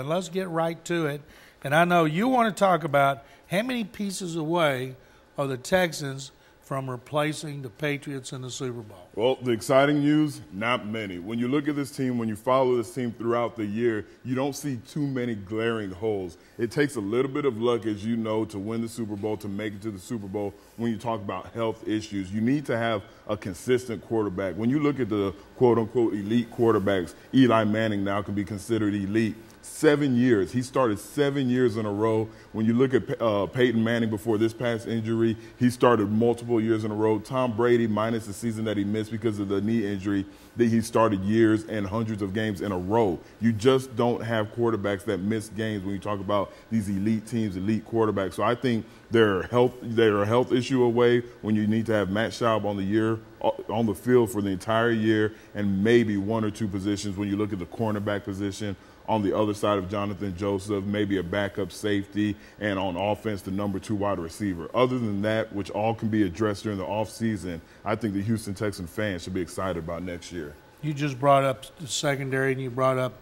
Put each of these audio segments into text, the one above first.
Oakland. Let's get right to it. And I know you want to talk about how many pieces away are the Texans from replacing the Patriots in the Super Bowl. Well, the exciting news, not many. When you look at this team, when you follow this team throughout the year, you don't see too many glaring holes. It takes a little bit of luck, as you know, to win the Super Bowl, to make it to the Super Bowl. When you talk about health issues, you need to have a consistent quarterback. When you look at the quote-unquote elite quarterbacks, Eli Manning now can be considered elite. 7 years. He started 7 years in a row. When you look at Peyton Manning before this past injury, he started multiple years in a row. Tom Brady, minus the season that he missed because of the knee injury, that he started years and hundreds of games in a row. You just don't have quarterbacks that miss games when you talk about these elite teams, elite quarterbacks. So I think they're a health issue away when you need to have Matt Schaub on the field for the entire year, and maybe one or two positions when you look at the cornerback position. On the other side of Jonathan Joseph, maybe a backup safety, and on offense, the number 2 wide receiver. Other than that, which all can be addressed during the offseason, I think the Houston Texans fans should be excited about next year. You just brought up the secondary and you brought up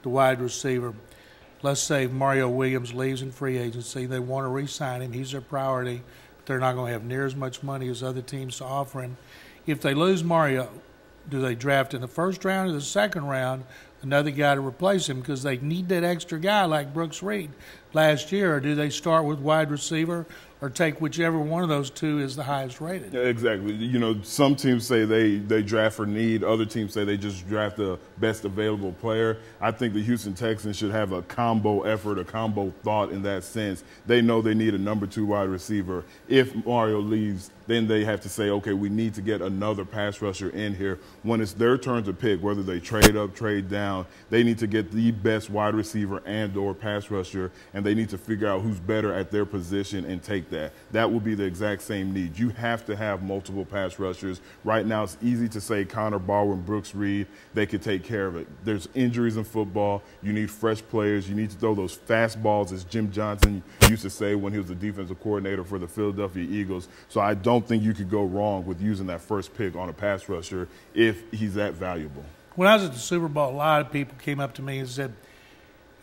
the wide receiver. Let's say Mario Williams leaves in free agency. They want to re-sign him. He's their priority. But they're not going to have near as much money as other teams to offer him. If they lose Mario, do they draft in the first round or the second round another guy to replace him because they need that extra guy like Brooks Reed last year? Or do they start with wide receiver or take whichever one of those two is the highest rated? Yeah, exactly. You know, some teams say they draft for need. Other teams say they just draft the best available player. I think the Houston Texans should have a combo effort, a combo thought in that sense. They know they need a number 2 wide receiver. If Mario leaves, then they have to say, okay, we need to get another pass rusher in here. When it's their turn to pick, whether they trade up, trade down, they need to get the best wide receiver and or pass rusher, and they need to figure out who's better at their position and take that. That will be the exact same need. You have to have multiple pass rushers. Right now it's easy to say Connor Barwin, Brooks Reed, they could take care of it. There's injuries in football. You need fresh players. You need to throw those fastballs, as Jim Johnson used to say when he was the defensive coordinator for the Philadelphia Eagles. So I don't think you could go wrong with using that first pick on a pass rusher if he's that valuable. When I was at the Super Bowl, a lot of people came up to me and said,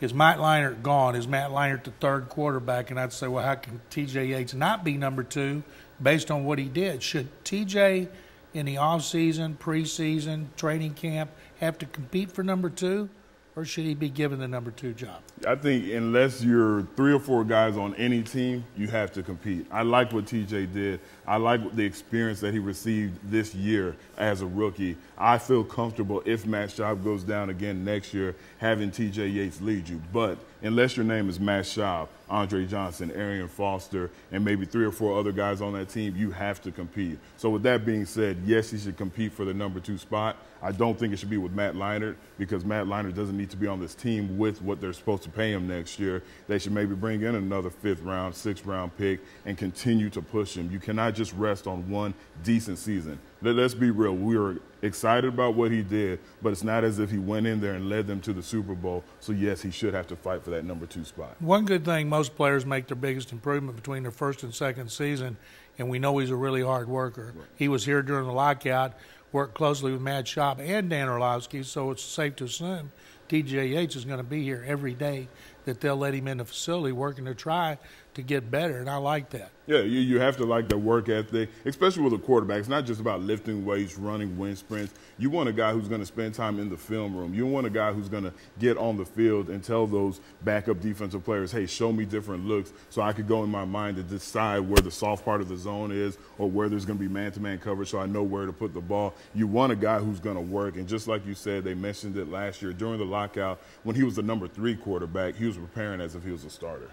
is Matt Leinart gone? Is Matt Leinart the third quarterback? And I'd say, well, how can T.J. Yates not be number 2 based on what he did? Should T.J. in the offseason, preseason, training camp have to compete for number 2? Or should he be given the number 2 job? I think unless you're 3 or 4 guys on any team, you have to compete. I like what TJ did. I like the experience that he received this year as a rookie. I feel comfortable if Matt Schaub goes down again next year, having TJ Yates lead you. But unless your name is Matt Schaub, Andre Johnson, Arian Foster, and maybe 3 or 4 other guys on that team, you have to compete. So with that being said, yes, he should compete for the number 2 spot. I don't think it should be with Matt Leinart because Matt Leinart doesn't need to be on this team with what they're supposed to pay him next year. They should maybe bring in another 5th round, 6th round pick and continue to push him. You cannot just rest on one decent season. Let's be real. We were excited about what he did, but it's not as if he went in there and led them to the Super Bowl. So, yes, he should have to fight for that number 2 spot. One good thing, most players make their biggest improvement between their first and second season, and we know he's a really hard worker. Right. He was here during the lockout, worked closely with Matt Schaub and Dan Orlovsky, so it's safe to assume T.J. Yates is going to be here every day, that they'll let him in the facility working to try to get better, and I like that. Yeah, you have to like that work ethic, especially with a quarterback. It's not just about lifting weights, running wind sprints. You want a guy who's going to spend time in the film room. You want a guy who's going to get on the field and tell those backup defensive players, hey, show me different looks so I could go in my mind to decide where the soft part of the zone is or where there's going to be man-to-man coverage so I know where to put the ball. You want a guy who's going to work, and just like you said, they mentioned it last year during the lockout when he was the number 3 quarterback, he was preparing as if he was a starter.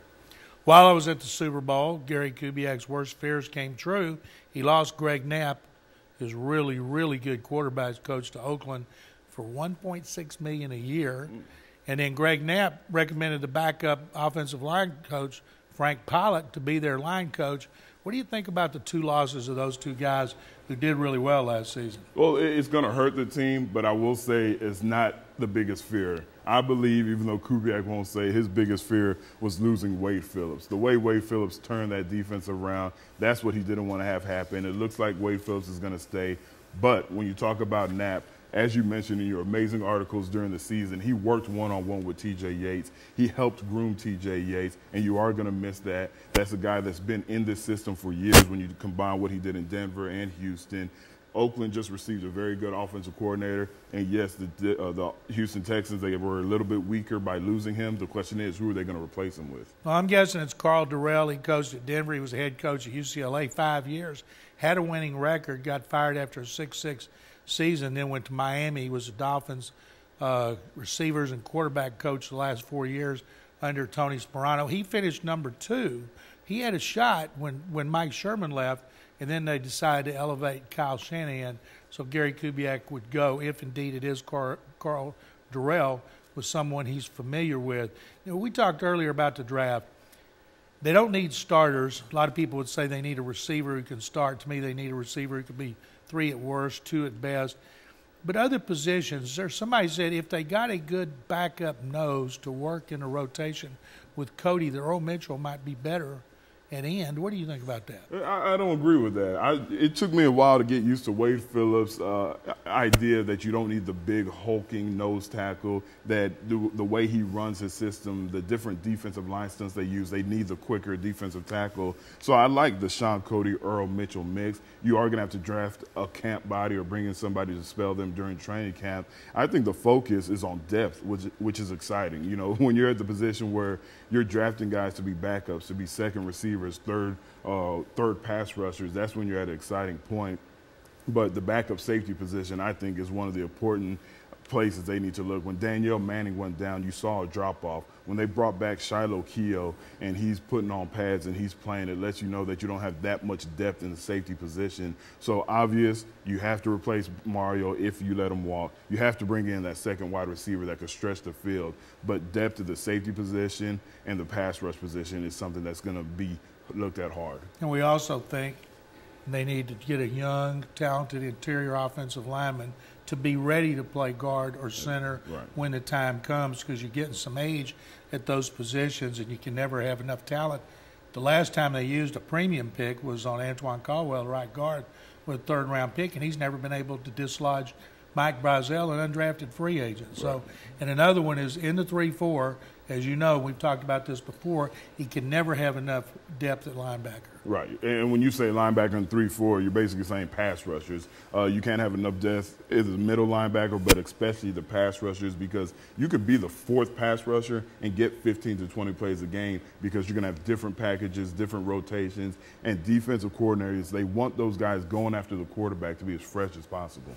While I was at the Super Bowl, Gary Kubiak's worst fears came true. He lost Greg Knapp, his really, really good quarterbacks coach, to Oakland for $1.6 million a year. And then Greg Knapp recommended the backup offensive line coach, Frank Pollock, to be their line coach. What do you think about the 2 losses of those 2 guys who did really well last season? Well, it's going to hurt the team, but I will say it's not the biggest fear. I believe, even though Kubiak won't say, his biggest fear was losing Wade Phillips. The way Wade Phillips turned that defense around, that's what he didn't want to have happen. It looks like Wade Phillips is going to stay. But when you talk about Knapp, as you mentioned in your amazing articles during the season, he worked one-on-one with T.J. Yates. He helped groom T.J. Yates, and you are going to miss that. That's a guy that's been in this system for years when you combine what he did in Denver and Houston. Oakland just received a very good offensive coordinator. And, yes, the Houston Texans, they were a little bit weaker by losing him. The question is, who are they going to replace him with? Well, I'm guessing it's Carl Durrell. He coached at Denver. He was the head coach at UCLA 5 years, had a winning record, got fired after a 6-6 season, then went to Miami. He was the Dolphins' receivers and quarterback coach the last 4 years under Tony Sparano. He finished number 2. He had a shot when Mike Sherman left, and then they decided to elevate Kyle Shanahan so Gary Kubiak would go, if indeed it is Carl Durrell, with someone he's familiar with. You know, we talked earlier about the draft. They don't need starters. A lot of people would say they need a receiver who can start. To me, they need a receiver who could be 3 at worst, 2 at best. But other positions, somebody said if they got a good backup nose to work in a rotation with Cody, that Earl Mitchell might be better at end. What do you think about that? I don't agree with that. It took me a while to get used to Wade Phillips' idea that you don't need the big hulking nose tackle, that the way he runs his system, the different defensive line stunts they use, they need the quicker defensive tackle. So I like the Sean Cody, Earl Mitchell mix. You are going to have to draft a camp body or bring in somebody to spell them during training camp. I think the focus is on depth, which is exciting. You know, when you're at the position where you're drafting guys to be backups, to be second receivers, third pass rushers, that's when you're at an exciting point. But the backup safety position, I think, is one of the important places they need to look. When Danielle Manning went down, you saw a drop-off. When they brought back Shiloh Keough and he's putting on pads and he's playing, it lets you know that you don't have that much depth in the safety position. So obvious, you have to replace Mario if you let him walk. You have to bring in that second wide receiver that could stretch the field. But depth of the safety position and the pass rush position is something that's going to be looked at hard. And we also think they need to get a young, talented interior offensive lineman to be ready to play guard or center when the time comes, because you're getting some age at those positions and you can never have enough talent. The last time they used a premium pick was on Antoine Caldwell, right guard, with a third-round pick, and he's never been able to dislodge Mike Brazel, an undrafted free agent. So, and another one is in the 3-4. As you know, we've talked about this before, he can never have enough depth at linebacker. Right. And when you say linebacker in 3-4, you're basically saying pass rushers. You can't have enough depth as a middle linebacker, but especially the pass rushers, because you could be the 4th pass rusher and get 15 to 20 plays a game, because you're going to have different packages, different rotations, and defensive coordinators, they want those guys going after the quarterback to be as fresh as possible.